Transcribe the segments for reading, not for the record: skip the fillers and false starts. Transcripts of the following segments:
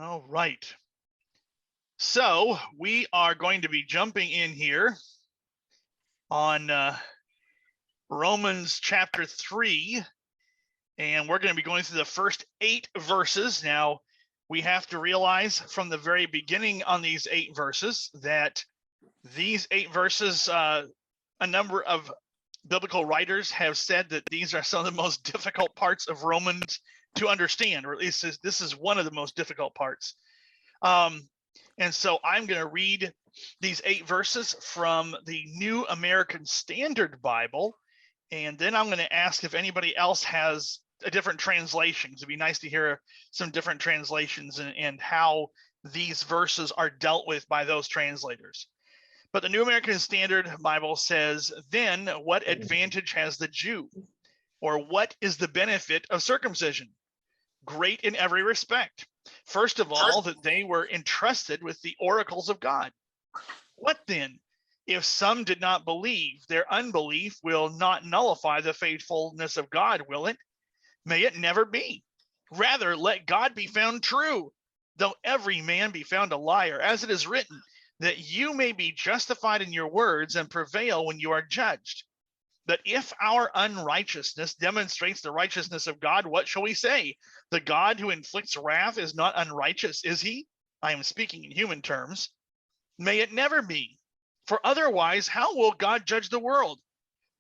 All right. So we are going to be jumping in here on Romans chapter 3, and we're going to be going through the first 8 verses. Now, we have to realize from the very beginning on these 8 verses that these 8 verses, a number of biblical writers have said that these are some of the most difficult parts of Romans to understand, or at least this is one of the most difficult parts. And so I'm going to read these 8 verses from the New American Standard Bible, and then I'm going to ask if anybody else has a different translation. It'd be nice to hear some different translations and how these verses are dealt with by those translators. But the New American Standard Bible says, "Then what advantage has the Jew? Or what is the benefit of circumcision? Great in every respect. First of all, that they were entrusted with the oracles of God. What then? If some did not believe, their unbelief will not nullify the faithfulness of God, will it? May it never be. Rather, let God be found true, though every man be found a liar, as it is written, that you may be justified in your words and prevail when you are judged. But if our unrighteousness demonstrates the righteousness of God, what shall we say? The God who inflicts wrath is not unrighteous, is he? I am speaking in human terms. May it never be. For otherwise, how will God judge the world?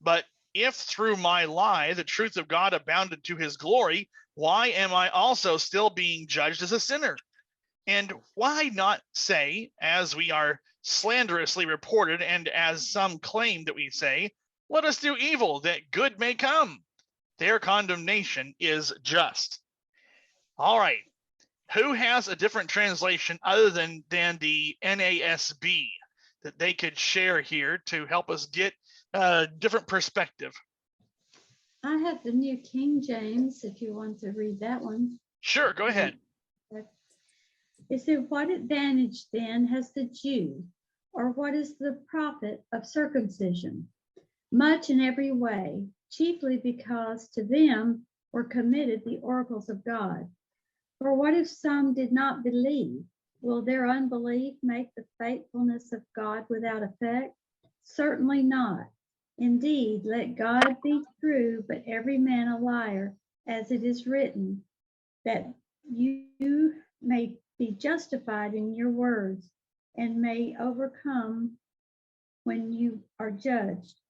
But if through my lie the truth of God abounded to his glory, why am I also still being judged as a sinner? And why not say, as we are slanderously reported, and as some claim that we say, let us do evil that good may come? Their condemnation is just." All right. Who has a different translation other than the NASB that they could share here to help us get a different perspective? I have the New King James, if you want to read that one. Sure, go ahead. It said, "What advantage then has the Jew, or what is the profit of circumcision? Much in every way, chiefly because to them were committed the oracles of God. For what if some did not believe? Will their unbelief make the faithfulness of God without effect? Certainly not. Indeed, let God be true, but every man a liar, as it is written, that you may be justified in your words and may overcome when you are judged.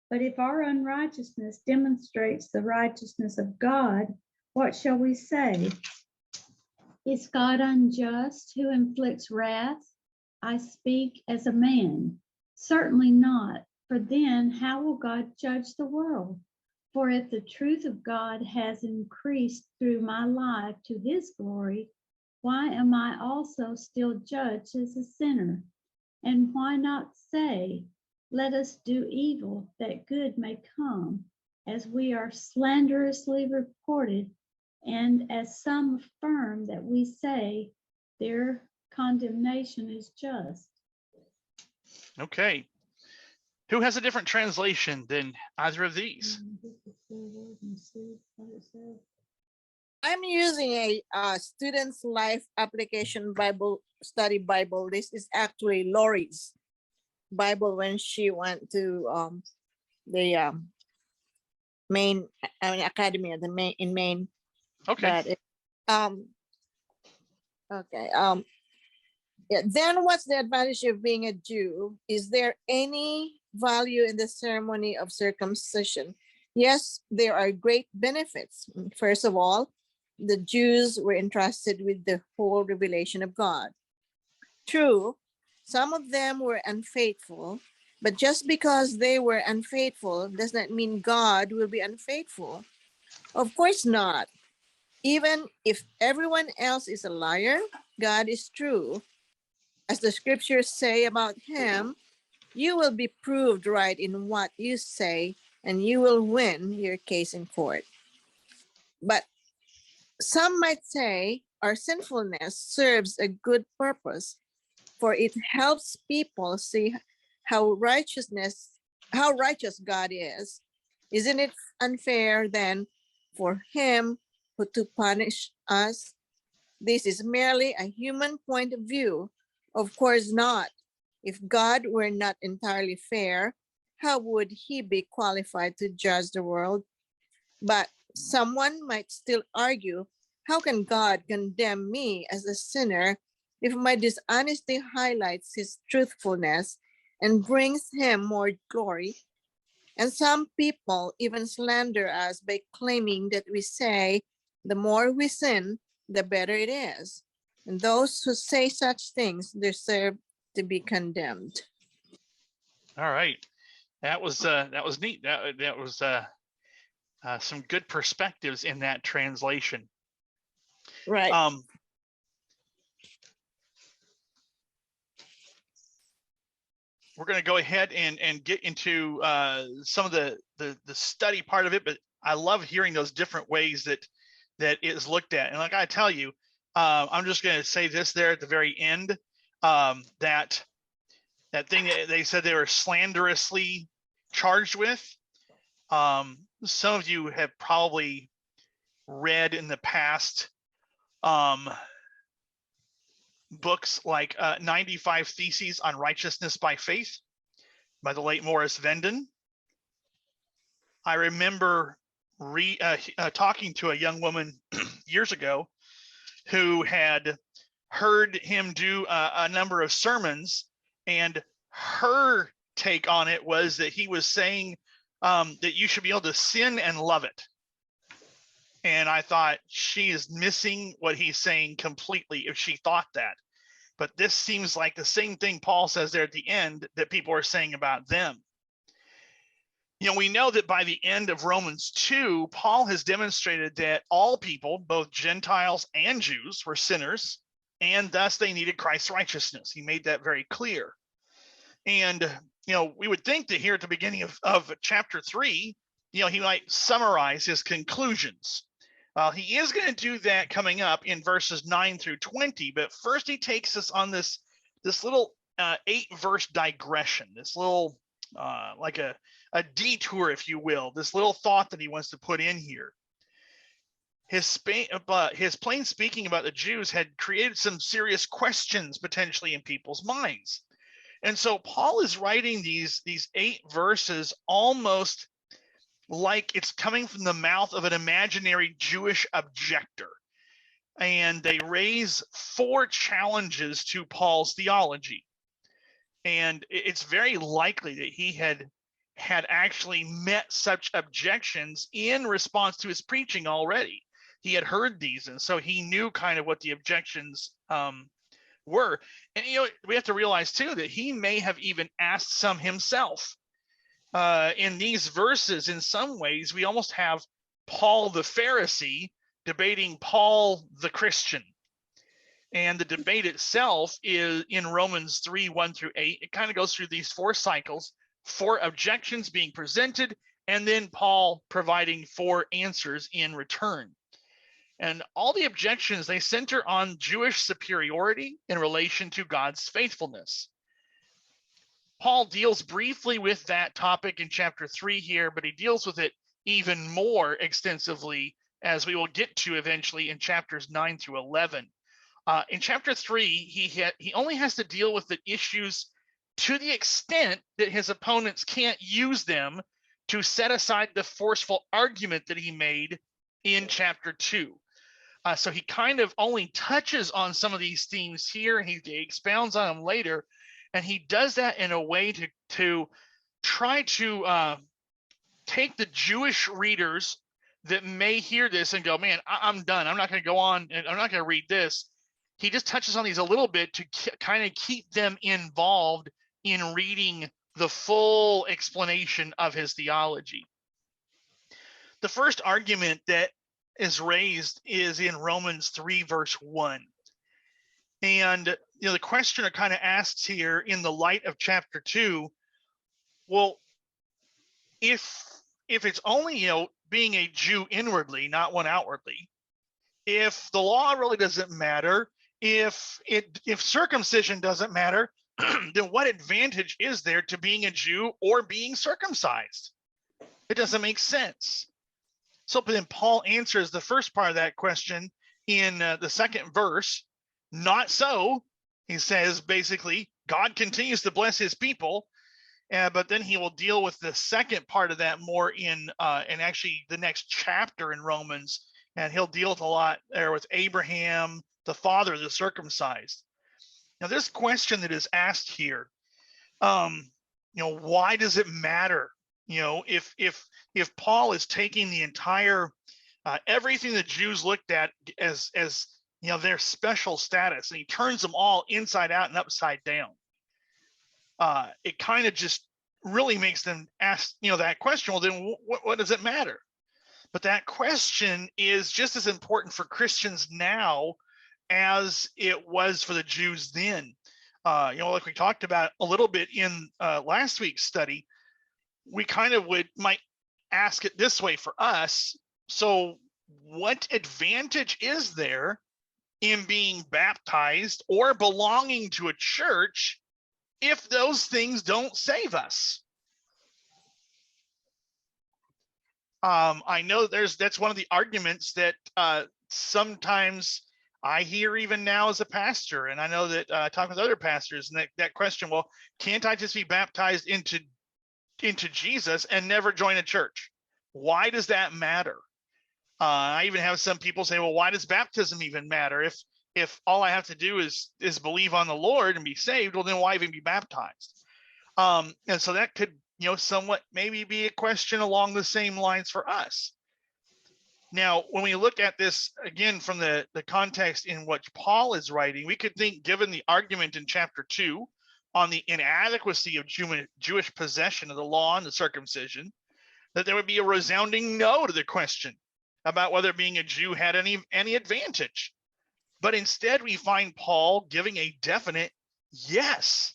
But if our unrighteousness demonstrates the righteousness of God, what shall we say? Is God unjust who inflicts wrath? I speak as a man. Certainly not. For then how will God judge the world? For if the truth of God has increased through my life to his glory, why am I also still judged as a sinner? And why not say, let us do evil that good may come, as we are slanderously reported, and as some affirm that we say their condemnation is just." Okay. Who has a different translation than either of these? I'm using a Student's Life Application Bible Study Bible. This is actually Lori's Bible when she went to the Maine Academy at the Maine in Maine. Okay. But okay. Yeah. Then what's the advantage of being a Jew? Is there any value in the ceremony of circumcision? Yes, there are great benefits. First of all, the Jews were entrusted with the whole revelation of God. True, some of them were unfaithful, but just because they were unfaithful does not mean God will be unfaithful. Of course not. Even if everyone else is a liar, God is true. As the scriptures say about him, you will be proved right in what you say, and you will win your case in court. But some might say our sinfulness serves a good purpose, for it helps people see how righteous God is. Isn't it unfair then for him to punish us This is merely a human point of view. Of course not. If God were not entirely fair, how would he be qualified to judge the world? But someone might still argue, how can God condemn me as a sinner if my dishonesty highlights his truthfulness and brings him more glory? And some people even slander us by claiming that we say, the more we sin, the better it is. And those who say such things deserve to be condemned. All right, that was neat. That was some good perspectives in that translation. Right. We're going to go ahead and get into some of the study part of it, but I love hearing those different ways that it is looked at. And like I tell you, I'm just going to say this there at the very end, that thing that they said they were slanderously charged with. Some of you have probably read in the past books like 95 Theses on Righteousness by Faith by the late Morris Venden. I remember talking to a young woman years ago who had heard him do a number of sermons, and her take on it was that he was saying that you should be able to sin and love it. And I thought, she is missing what he's saying completely if she thought that. But this seems like the same thing Paul says there at the end that people are saying about them. You know, we know that by the end of Romans 2, Paul has demonstrated that all people, both Gentiles and Jews, were sinners, and thus they needed Christ's righteousness. He made that very clear. And, you know, we would think that here at the beginning of chapter 3, you know, he might summarize his conclusions. He is going to do that coming up in verses 9 through 20, but first he takes us on this little 8-verse digression, this little like a detour, if you will, this little thought that he wants to put in here. His plain speaking about the Jews had created some serious questions potentially in people's minds. And so Paul is writing these 8 verses almost like it's coming from the mouth of an imaginary Jewish objector. And they raise 4 challenges to Paul's theology. And it's very likely that he had actually met such objections in response to his preaching already. He had heard these, and so he knew kind of what the objections were. And, you know, we have to realize too that he may have even asked some himself. In these verses, in some ways, we almost have Paul the Pharisee debating Paul the Christian. And the debate itself is in Romans 3, 1 through 8. It kind of goes through these 4 cycles, 4 objections being presented, and then Paul providing 4 answers in return. And all the objections, they center on Jewish superiority in relation to God's faithfulness. Paul deals briefly with that topic in chapter 3 here, but he deals with it even more extensively as we will get to eventually in chapters 9 through 11. In chapter 3, he only has to deal with the issues to the extent that his opponents can't use them to set aside the forceful argument that he made in chapter 2. So he kind of only touches on some of these themes here, and he expounds on them later. And he does that in a way to try to take the Jewish readers that may hear this and go, man, I'm done. I'm not going to go on, and I'm not going to read this. He just touches on these a little bit to kind of keep them involved in reading the full explanation of his theology. The first argument that is raised is in Romans 3, verse 1. And, you know, the questioner kind of asks here in the light of chapter 2, well, if it's only, you know, being a Jew inwardly, not one outwardly, if the law really doesn't matter, if circumcision doesn't matter, then what advantage is there to being a Jew or being circumcised? It doesn't make sense. So then Paul answers the first part of that question in the second verse. Not so. He says basically, God continues to bless his people, but then he will deal with the second part of that more in actually the next chapter in Romans, and he'll deal with a lot there with Abraham, the father of the circumcised. Now, this question that is asked here, why does it matter? If Paul is taking the entire everything the Jews looked at as their special status, and he turns them all inside out and upside down, it kind of just really makes them ask that question. Well, then what does it matter? But that question is just as important for Christians now as it was for the Jews then. Like we talked about a little bit in last week's study, we kind of might ask it this way for us. So what advantage is there in being baptized or belonging to a church if those things don't save us? I know that's one of the arguments that sometimes I hear even now as a pastor, and I know that I talk with other pastors, and that question, well, can't I just be baptized into Jesus and never join a church? Why does that matter? I even have some people say, well, why does baptism even matter? If all I have to do is believe on the Lord and be saved, well, then why even be baptized? And so that could, somewhat maybe be a question along the same lines for us. Now, when we look at this again from the context in which Paul is writing, we could think, given the argument in chapter 2 on the inadequacy of Jewish possession of the law and the circumcision, that there would be a resounding no to the question about whether being a Jew had any advantage. But instead, we find Paul giving a definite yes.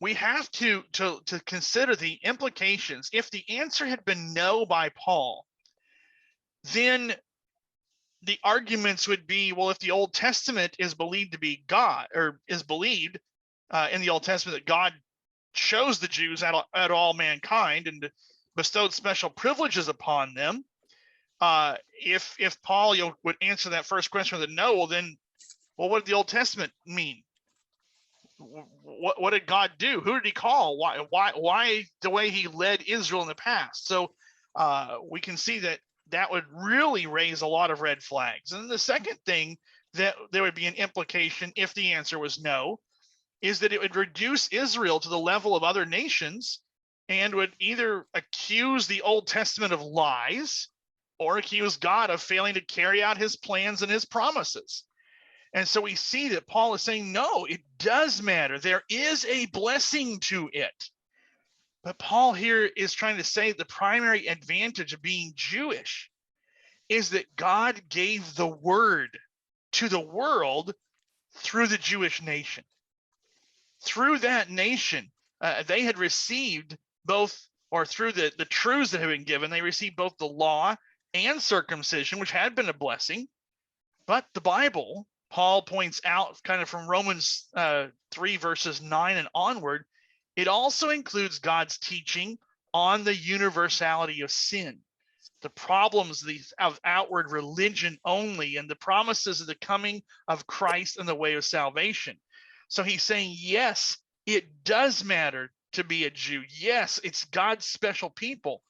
We have to consider the implications. If the answer had been no by Paul, then the arguments would be, well, if the Old Testament is believed to be God, or is believed in the Old Testament that God chose the Jews at all mankind and bestowed special privileges upon them, if Paul would answer that first question with a no, well, what did the Old Testament mean? What did God do? Who did he call? Why the way he led Israel in the past? So we can see that would really raise a lot of red flags. And the second thing that there would be an implication if the answer was no, is that it would reduce Israel to the level of other nations and would either accuse the Old Testament of lies or accuse God of failing to carry out his plans and his promises. And so we see that Paul is saying, no, it does matter. There is a blessing to it. But Paul here is trying to say the primary advantage of being Jewish is that God gave the word to the world through the Jewish nation. Through that nation, they had received both, or through the truths that have been given, they received both the law and circumcision, which had been a blessing. But the Bible, Paul points out kind of from Romans 3 verses 9 and onward, it also includes God's teaching on the universality of sin, the problems of outward religion only, and the promises of the coming of Christ and the way of salvation. So he's saying, yes, it does matter to be a Jew. Yes, it's God's special people.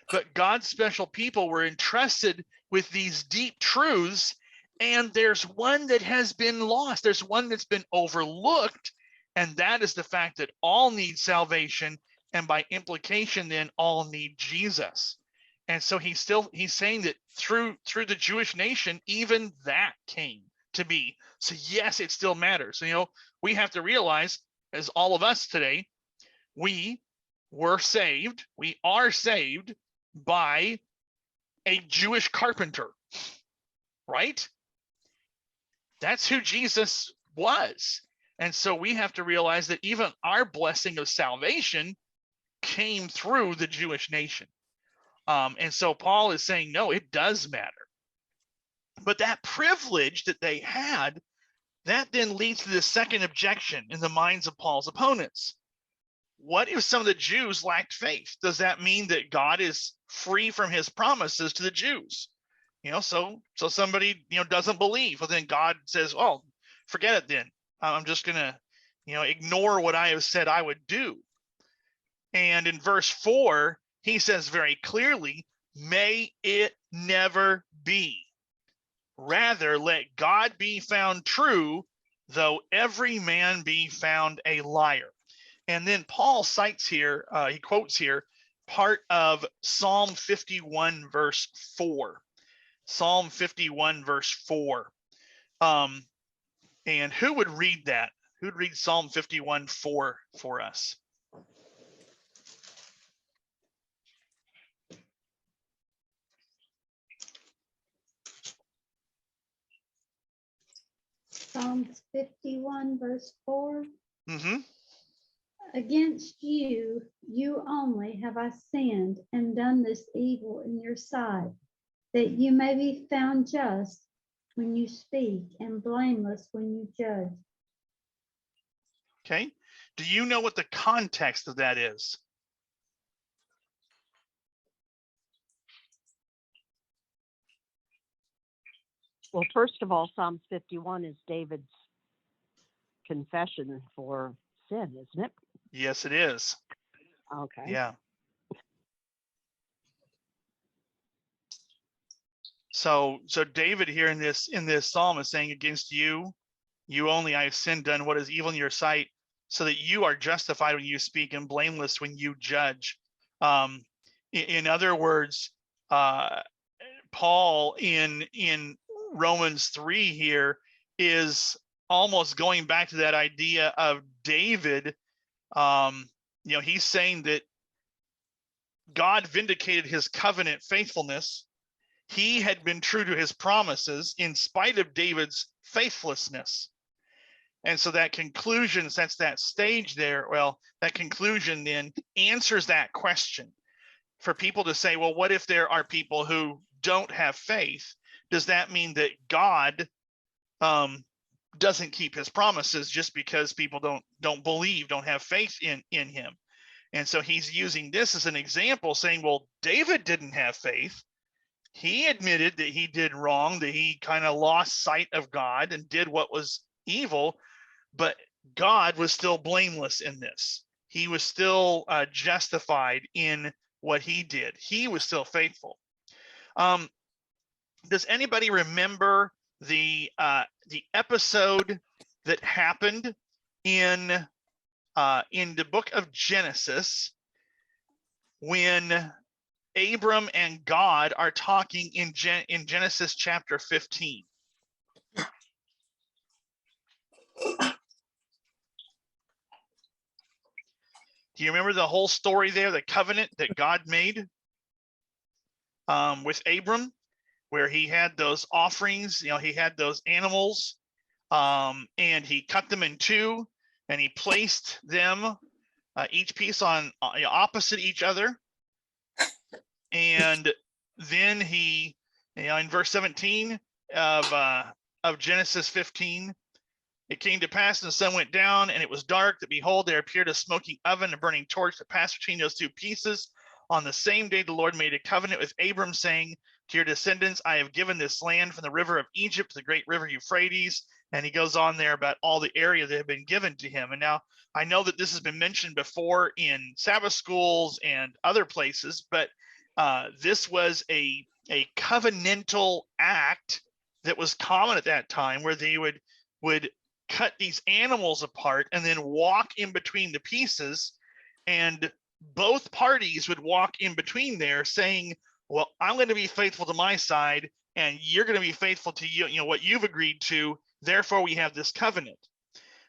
But God's special people were entrusted with these deep truths, and there's one that has been lost. There's one that's been overlooked, and that is the fact that all need salvation, and by implication, then all need Jesus. And so he's saying that through the Jewish nation, even that came to be. So yes, it still matters. So, we have to realize, as all of us today, we are saved by a Jewish carpenter, right? That's who Jesus was. And so we have to realize that even our blessing of salvation came through the Jewish nation. And so Paul is saying, no, it does matter. But that privilege that they had, that then leads to the second objection in the minds of Paul's opponents. What if some of the Jews lacked faith? Does that mean that God is free from his promises to the Jews? So somebody, doesn't believe. Well, then God says, oh, forget it then. I'm just going to, ignore what I have said I would do. And in verse 4, he says very clearly, may it never be. Rather, let God be found true, though every man be found a liar. And then Paul cites here, he quotes here, part of Psalm 51, verse 4. Psalm 51, verse 4. And who would read that? Who would read Psalm 51, 4 for us? Psalms 51, verse 4. Mm-hmm. Against you, you only have I sinned and done this evil in your sight, that you may be found just when you speak and blameless when you judge. Okay. Do you know what the context of that is? Well, first of all, Psalms 51 is David's confession for sin, isn't it? Yes, it is. Okay. Yeah. So David here in this psalm is saying, against you only I have sinned, done what is evil in your sight, so that you are justified when you speak and blameless when you judge. In other words, Paul in Romans 3 here is almost going back to that idea of David. He's saying that God vindicated his covenant faithfulness. He had been true to his promises in spite of David's faithlessness. And so that conclusion sets that stage there. Well, that conclusion then answers that question for people to say, well, what if there are people who don't have faith? Does that mean that God doesn't keep his promises just because people don't believe, don't have faith in him? And so he's using this as an example, saying, well, David didn't have faith. He admitted that he did wrong, that he kind of lost sight of God and did what was evil, but God was still blameless in this. He was still justified in what he did. He was still faithful. Does anybody remember the episode that happened in the book of Genesis when Abram and God are talking in Genesis chapter 15? Do you remember the whole story there, the covenant that God made with Abram, where he had those offerings, he had those animals, and he cut them in two, and he placed them each piece on opposite each other. And then he, in verse 17 of Genesis 15, it came to pass, and the sun went down, and it was dark, that behold, there appeared a smoking oven, a burning torch that passed between those two pieces. On the same day, the Lord made a covenant with Abram, saying, to your descendants, I have given this land from the river of Egypt to the great river Euphrates. And he goes on there about all the area that had been given to him. And now I know that this has been mentioned before in Sabbath schools and other places, but this was a covenantal act that was common at that time, where they would cut these animals apart and then walk in between the pieces, and both parties would walk in between there saying, well, I'm going to be faithful to my side and you're going to be faithful to what you've agreed to, therefore we have this covenant.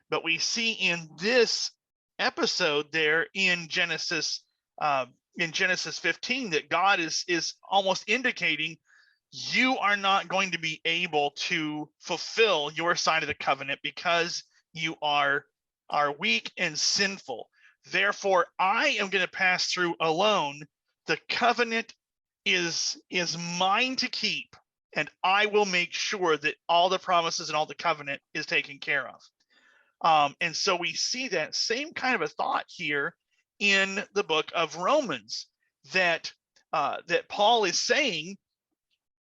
But we see in this episode there in Genesis 15 that God is almost indicating, you are not going to be able to fulfill your side of the covenant because you are weak and sinful. Therefore, I am going to pass through alone. The covenant is mine to keep, and I will make sure that all the promises and all the covenant is taken care of. And so we see that same kind of a thought here in the book of Romans, that Paul is saying,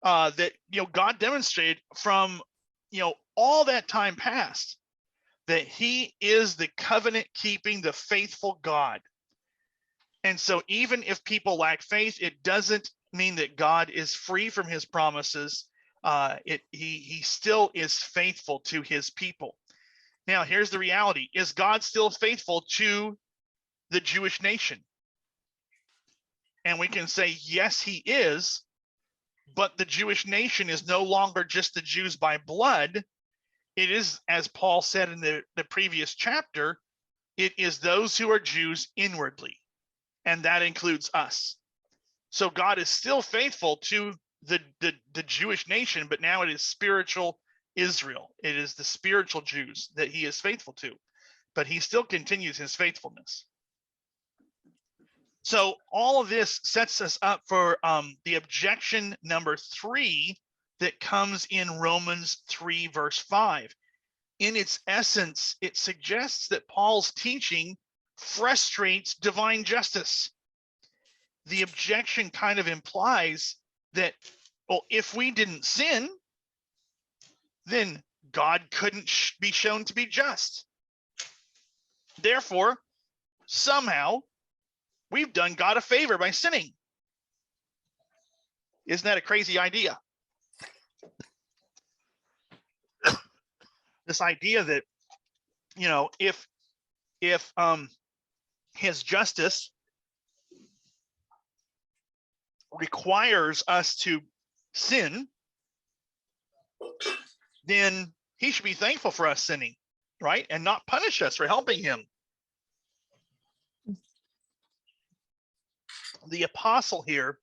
that God demonstrated from all that time past that he is the covenant keeping, the faithful God. And so even if people lack faith, it doesn't mean that God is free from his promises. He still is faithful to his people. Now, here's the reality. Is God still faithful to the Jewish nation? And we can say, yes, he is, but the Jewish nation is no longer just the Jews by blood. It is, as Paul said in the previous chapter, it is those who are Jews inwardly, and that includes us. So God is still faithful to the Jewish nation, but now it is spiritual Israel. It is the spiritual Jews that he is faithful to, but he still continues his faithfulness. So all of this sets us up for the objection number 3 that comes in Romans 3 verse 5. In its essence, it suggests that Paul's teaching frustrates divine justice. The objection kind of implies that, well, if we didn't sin, then God couldn't be shown to be just. Therefore, somehow, we've done God a favor by sinning. Isn't that a crazy idea? This idea that, if his justice requires us to sin, then he should be thankful for us sinning, right? And not punish us for helping him. The apostle here,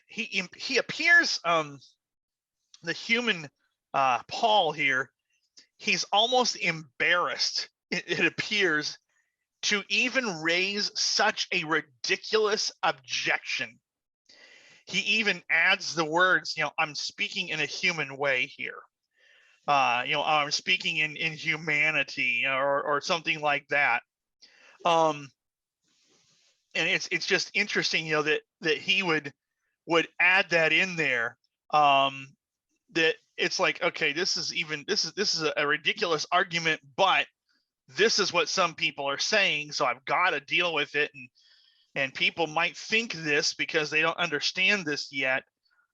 he appears, the human Paul here, he's almost embarrassed, it appears, to even raise such a ridiculous objection. He even adds the words, I'm speaking in a human way here. I'm speaking in humanity or something like that. And it's just interesting, that he would add that in there. That it's like, okay, this is a ridiculous argument, but this is what some people are saying, so I've got to deal with it. And people might think this because they don't understand this yet.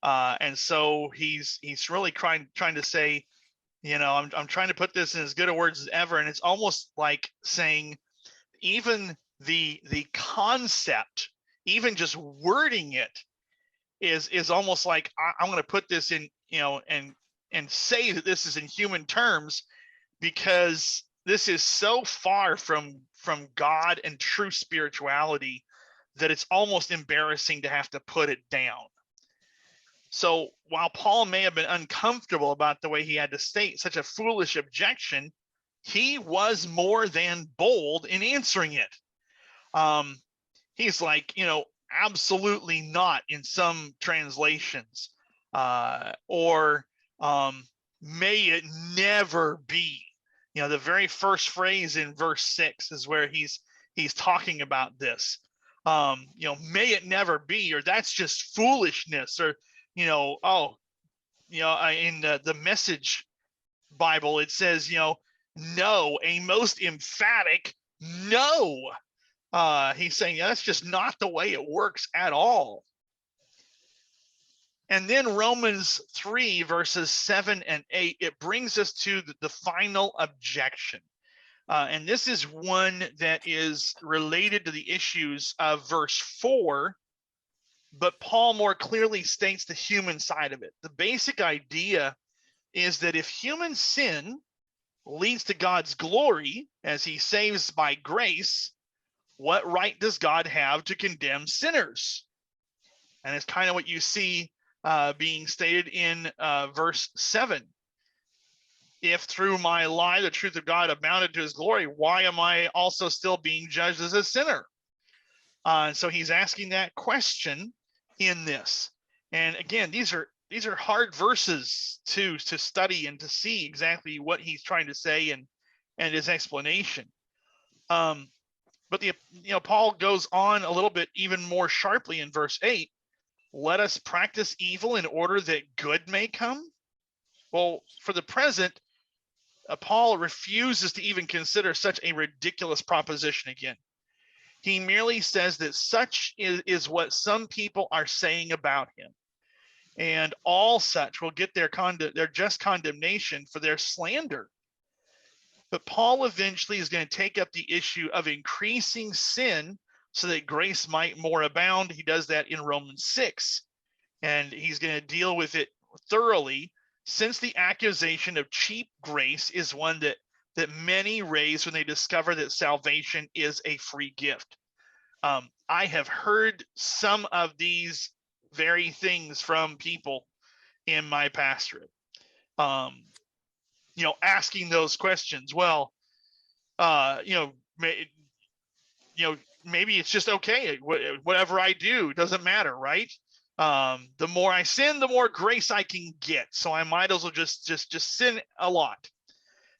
And so he's really trying to say, I'm trying to put this in as good a words as ever. And it's almost like saying, even the concept, even just wording it is almost like, I'm going to put this in, and say that this is in human terms, because this is so far from God and true spirituality that it's almost embarrassing to have to put it down. So while Paul may have been uncomfortable about the way he had to state such a foolish objection, he was more than bold in answering it. He's like, absolutely not in some translations, or may it never be. The very first phrase in verse 6 is where he's talking about this. May it never be, or that's just foolishness, or in the Message Bible it says, no, a most emphatic no. He's saying that's just not the way it works at all. And then Romans 3 verses 7 and 8, it brings us to the final objection. And this is one that is related to the issues of verse 4, but Paul more clearly states the human side of it. The basic idea is that if human sin leads to God's glory, as he saves by grace, what right does God have to condemn sinners? And it's kind of what you see being stated in verse 7. If through my lie the truth of God abounded to his glory, why am I also still being judged as a sinner? So he's asking that question in this. And again, these are hard verses to study and to see exactly what he's trying to say and his explanation. But Paul goes on a little bit even more sharply in verse 8 let us practice evil in order that good may come? Well, for the present, Paul refuses to even consider such a ridiculous proposition again. He merely says that such is what some people are saying about him, and all such will get their just condemnation for their slander. But Paul eventually is going to take up the issue of increasing sin so that grace might more abound. He does that in Romans 6, and he's going to deal with it thoroughly, since the accusation of cheap grace is one that many raise when they discover that salvation is a free gift. I have heard some of these very things from people in my pastorate, asking those questions. Well, maybe it's just okay. Whatever I do doesn't matter, right? The more I sin, the more grace I can get. So I might as well just sin a lot.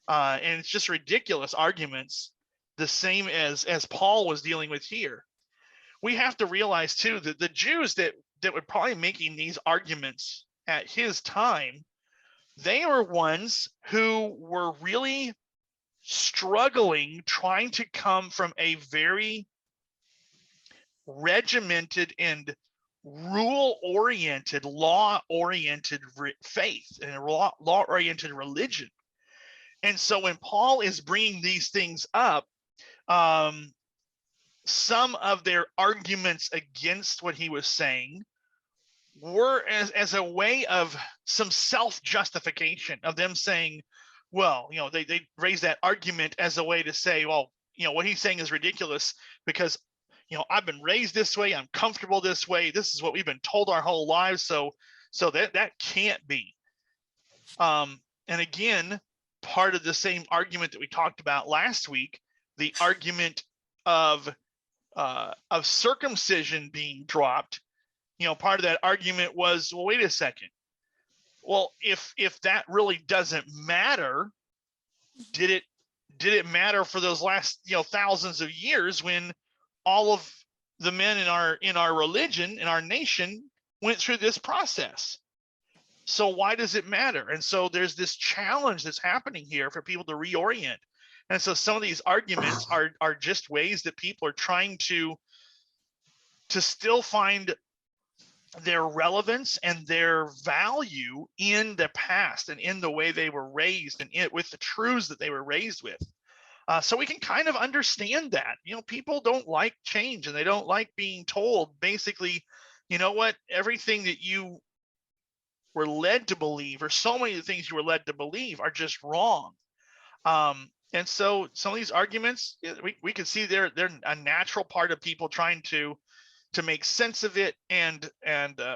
And it's just ridiculous arguments, the same as Paul was dealing with here. We have to realize too that the Jews that were probably making these arguments at his time, they were ones who were really struggling, trying to come from a very regimented and rule-oriented, law-oriented faith and a law-oriented religion. And so when Paul is bringing these things up, some of their arguments against what he was saying were as a way of some self-justification of them saying, well, they raise that argument as a way to say, well, what he's saying is ridiculous because, I've been raised this way. I'm comfortable this way. This is what we've been told our whole lives. So that can't be. And again, part of the same argument that we talked about last week, the argument of circumcision being dropped, part of that argument was, well, wait a second. Well, if that really doesn't matter, did it matter for those last thousands of years when all of the men in our religion, in our nation, went through this process? So why does it matter? And so there's this challenge that's happening here for people to reorient. And so some of these arguments are just ways that people are trying to still find their relevance and their value in the past and in the way they were raised and with the truths that they were raised with. So we can kind of understand that. People don't like change, and they don't like being told basically, everything that you were led to believe, or so many of the things you were led to believe, are just wrong. And so some of these arguments, we can see they're a natural part of people trying to make sense of it and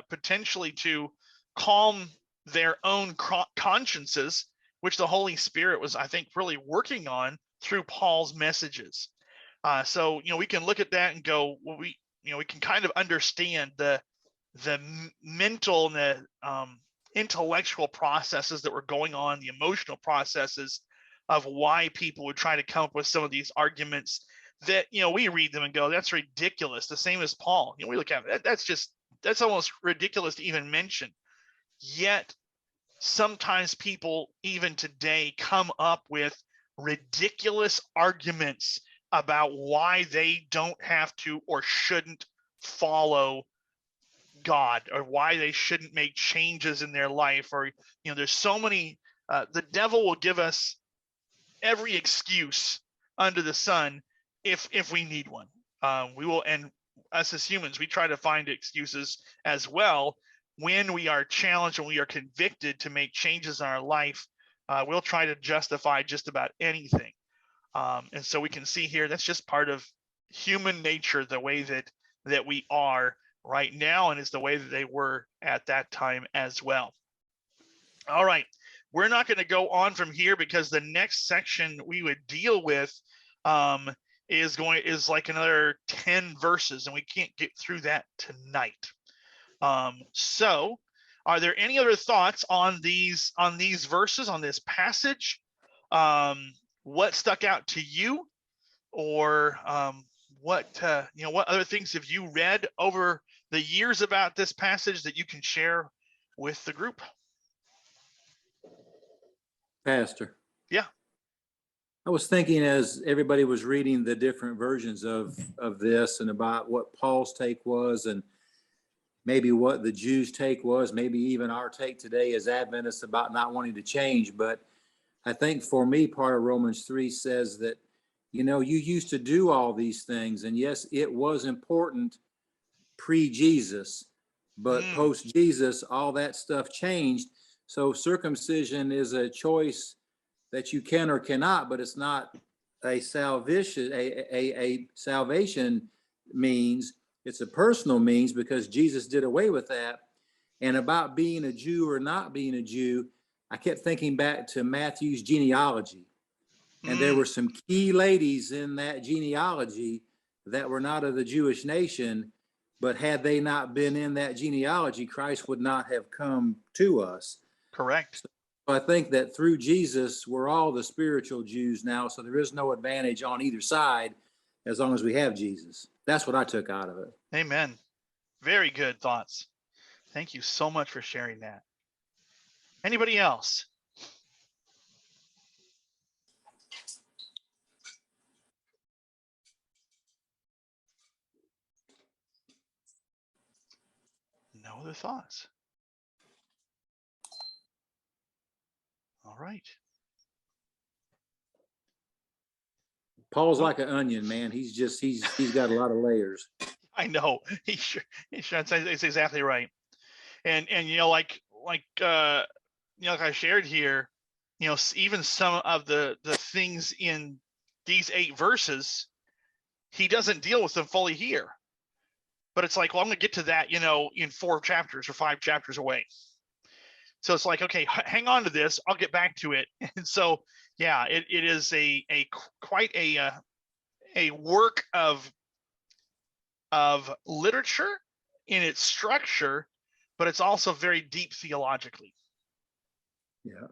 potentially to calm their own consciences, which the Holy Spirit was, I think, really working on through Paul's messages. So we can look at that and go, well, we can kind of understand the mental and the intellectual processes that were going on, the emotional processes of why people would try to come up with some of these arguments that, we read them and go, that's ridiculous. The same as Paul. We look at it, that's almost ridiculous to even mention. Yet sometimes people even today come up with ridiculous arguments about why they don't have to or shouldn't follow God, or why they shouldn't make changes in their life, or there's so many. The devil will give us every excuse under the sun if we need one. We will, and us as humans, we try to find excuses as well when we are challenged and we are convicted to make changes in our life. We'll try to justify just about anything. And so we can see here that's just part of human nature, the way that we are right now, and it's the way that they were at that time as well. All right, we're not going to go on from here because the next section we would deal with is like another 10 verses, and we can't get through that tonight. So are there any other thoughts on these verses, on this passage? What stuck out to you, or what other things have you read over the years about this passage that you can share with the group? Pastor. Yeah. I was thinking as everybody was reading the different versions of this and about what Paul's take was and maybe what the Jews' take was, maybe even our take today as Adventists about not wanting to change. But I think for me, part of Romans 3 says that, you know, you used to do all these things. And yes, it was important pre-Jesus, but post-Jesus, all that stuff changed. So circumcision is a choice that you can or cannot, but it's not a salvation, a salvation means. It's a personal means because Jesus did away with that. And about being a Jew or not being a Jew, I kept thinking back to Matthew's genealogy. And there were some key ladies in that genealogy that were not of the Jewish nation, but had they not been in that genealogy, Christ would not have come to us. Correct. So I think that through Jesus, we're all the spiritual Jews now. So there is no advantage on either side as long as we have Jesus. That's what I took out of it. Amen. Very good thoughts. Thank you so much for sharing that. Anybody else? No other thoughts? All right. Paul's like an onion, man. He's got a lot of layers. I know. He sure it's exactly right. And you know, like you know, like I shared here, you know, even some of the things in these 8 verses, he doesn't deal with them fully here. But it's like, well, I'm gonna get to that, you know, in 4 chapters or 5 chapters away. So it's like, okay, hang on to this. I'll get back to it. And so, yeah, it is quite a work of literature in its structure, but it's also very deep theologically. Yeah.